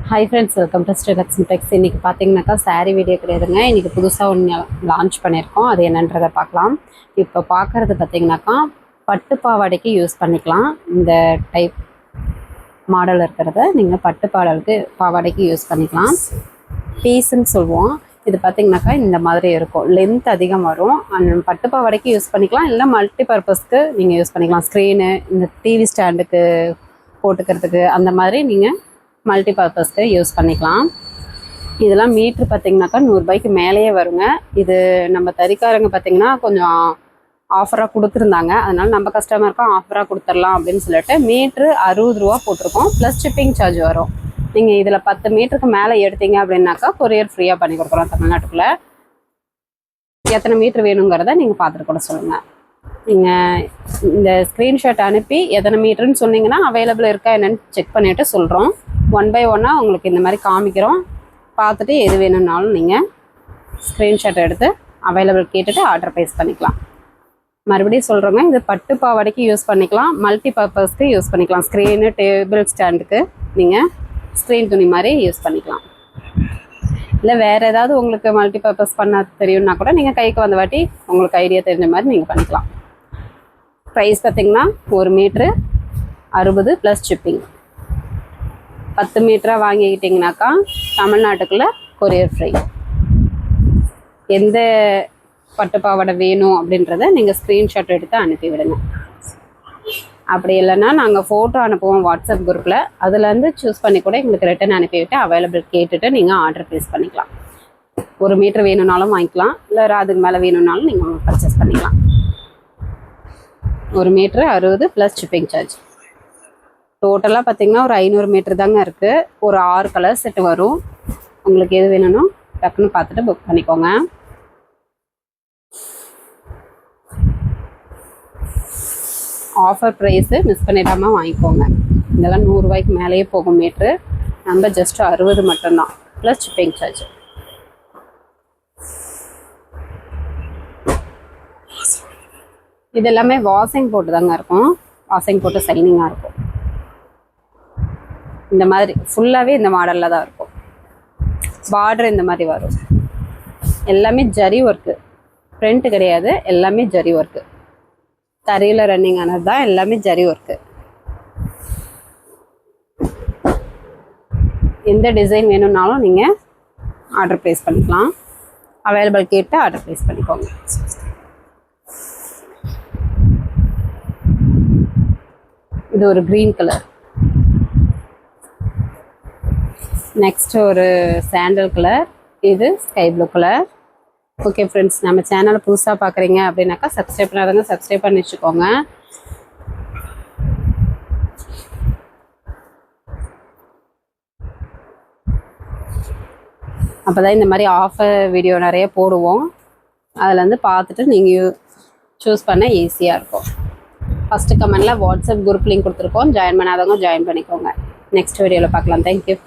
Hi friends, welcome to Srilakshmi Techs. இன்றைக்கி பார்த்தீங்கன்னாக்கா sari video கிடையாதுங்க. இன்றைக்கி புதுசாக ஒன்று லான்ச் பண்ணியிருக்கோம். அது என்னன்றதை பார்க்கலாம். இப்போ பார்க்குறது பார்த்தீங்கன்னாக்கா பட்டு பாவாடைக்கு யூஸ் பண்ணிக்கலாம். இந்த டைப் மாடல் இருக்கிறத நீங்கள் பட்டு பாவாடைக்கு யூஸ் பண்ணிக்கலாம். பீஸுன்னு சொல்லுவோம். இது பார்த்திங்கனாக்கா இந்த மாதிரி இருக்கும். லென்த் அதிகம் வரும். அந்த பட்டு பாவாடைக்கு யூஸ் பண்ணிக்கலாம், இல்லை மல்டி பர்பஸ்க்கு நீங்கள் யூஸ் பண்ணிக்கலாம். ஸ்க்ரீனு, இந்த டிவி ஸ்டாண்டுக்கு போட்டுக்கிறதுக்கு, அந்த மாதிரி நீங்கள் மல்டி பர்பஸ்க்கு யூஸ் பண்ணிக்கலாம். இதெல்லாம் மீட்ரு பார்த்திங்கனாக்கா 100 ரூபாய்க்கு மேலேயே வருங்க. இது நம்ம தறிக்காரங்க பார்த்திங்கன்னா கொஞ்சம் ஆஃபராக கொடுத்துருந்தாங்க. அதனால் நம்ம கஸ்டமருக்கும் ஆஃபராக கொடுத்துடலாம் அப்படின்னு சொல்லிட்டு மீட்ரு 60 ரூபா போட்டிருக்கோம். ப்ளஸ் ஷிப்பிங் சார்ஜ் வரும். நீங்கள் இதில் 10 மீட்டருக்கு மேலே எடுத்தீங்க அப்படின்னாக்கா கொரியர் ஃப்ரீயாக பண்ணி கொடுக்குறோம் தமிழ்நாட்டுக்குள்ளே. எத்தனை மீட்ரு வேணுங்கிறத நீங்கள் பார்த்துட்டு கூட சொல்லுங்கள். நீங்கள் இந்த ஸ்க்ரீன்ஷாட் அனுப்பி எத்தனை மீட்டருன்னு சொன்னீங்கன்னா அவைலபிள் இருக்கா என்னென்னு செக் பண்ணிவிட்டு சொல்கிறோம். 1 by 1 உங்களுக்கு இந்த மாதிரி காமிக்கிறோம். பார்த்துட்டு எது வேணும்னாலும் நீங்கள் ஸ்க்ரீன்ஷாட் எடுத்து அவைலபிள் கேட்டுட்டு ஆர்டர் ப்ளேஸ் பண்ணிக்கலாம். மறுபடியும் சொல்கிறோங்க, இது பட்டு பாவாடைக்கு யூஸ் பண்ணிக்கலாம், மல்டி பர்பஸ்க்கு யூஸ் பண்ணிக்கலாம். ஸ்க்ரீனு, டேபிள் ஸ்டாண்டுக்கு நீங்கள் ஸ்க்ரீன் துணி மாதிரி யூஸ் பண்ணிக்கலாம். இல்லை வேறு ஏதாவது உங்களுக்கு மல்டி பர்பஸ் பண்ண தெரியும்னா கூட நீங்கள் கைக்கு வந்த வாட்டி உங்களுக்கு ஐடியா தெரிஞ்ச மாதிரி நீங்கள் பண்ணிக்கலாம். ப்ரைஸ் பார்த்திங்கன்னா 1 மீட்ரு 60 ப்ளஸ் ஷிப்பிங். 10 மீட்டராக வாங்கிக்கிட்டிங்கனாக்கா தமிழ்நாட்டுக்குள்ளே கொரியர் ஃப்ரீ. எந்த பட்டு பாவாடை வேணும் அப்படின்றத நீங்கள் ஸ்க்ரீன்ஷாட் எடுத்து அனுப்பி விடுங்க. அப்படி இல்லைன்னா நாங்கள் ஃபோட்டோ அனுப்புவோம் வாட்ஸ்அப் குரூப்பில். அதுலேருந்து சூஸ் பண்ணி கூட எங்களுக்கு ரிட்டன் அனுப்பிவிட்டு அவைலபிள் கேட்டுட்டு நீங்கள் ஆர்டர் ப்ளேஸ் பண்ணிக்கலாம். 1 மீட்ரு வேணும்னாலும் வாங்கிக்கலாம், இல்லை அதுக்கு மேலே வேணும்னாலும் நீங்கள் பர்ச்சேஸ் பண்ணிக்கலாம். 1 மீட்ரு 60 ப்ளஸ் ஷிப்பிங் சார்ஜ். டோட்டலாக பார்த்திங்கன்னா ஒரு 500 மீட்ரு தாங்க இருக்குது. ஒரு 6 கலர் செட்டு வரும். உங்களுக்கு எது வேணும்னோ டக்குன்னு பார்த்துட்டு புக் பண்ணிக்கோங்க. ஆஃபர் ப்ரைஸு மிஸ் பண்ணிடாமல் வாங்கிக்கோங்க. இதெல்லாம் 100 ரூபாய்க்கு மேலேயே போகும் மீட்ரு. நம்ம ஜஸ்ட் 60 மட்டும்தான் ப்ளஸ் ஷிப்பிங் சார்ஜ். இது எல்லாமே வாஷிங் போட்டு தாங்க இருக்கும். வாஷிங் போட்டு சைனிங்காக இருக்கும். இந்த மாதிரி ஃபுல்லாகவே இந்த மாடலில் தான் இருக்கும். பார்டர் இந்த மாதிரி வரும். எல்லாமே ஜரி ஒர்க்கு, பிரிண்ட் கிடையாது. எல்லாமே ஜரி ஒர்க்கு. தறியில் ரன்னிங் ஆனது தான் எல்லாமே ஜரி ஒர்க்கு. எந்த டிசைன் வேணும்னாலும் நீங்கள் ஆர்டர் ப்ளேஸ் பண்ணிக்கலாம். அவைலபிள் கேட்டு ஆர்டர் ப்ளேஸ் பண்ணிக்கோங்க. இது ஒரு க்ரீன் கலர். நெக்ஸ்ட் ஒரு சாண்டல் கலர். இது sky blue colour. Okay friends, நம்ம சேனலை புதுசாக பார்க்குறீங்க அப்படின்னாக்கா சப்ஸ்கிரைப் பண்ணாதவங்க சப்ஸ்கிரைப் பண்ணி வச்சுக்கோங்க. அப்போ தான் இந்த மாதிரி ஆஃபர் வீடியோ நிறைய போடுவோம். அதில் பார்த்துட்டு நீங்கள் சூஸ் பண்ண ஈஸியாக இருக்கும். ஃபஸ்ட்டு கமெண்டில் வாட்ஸ்அப் குரூப் லிங்க் கொடுத்துருக்கோம். ஜாயின் பண்ணாதவங்க ஜாயின் பண்ணிக்கோங்க. நெக்ஸ்ட் வீடியோவில் பார்க்கலாம். தேங்க்யூ.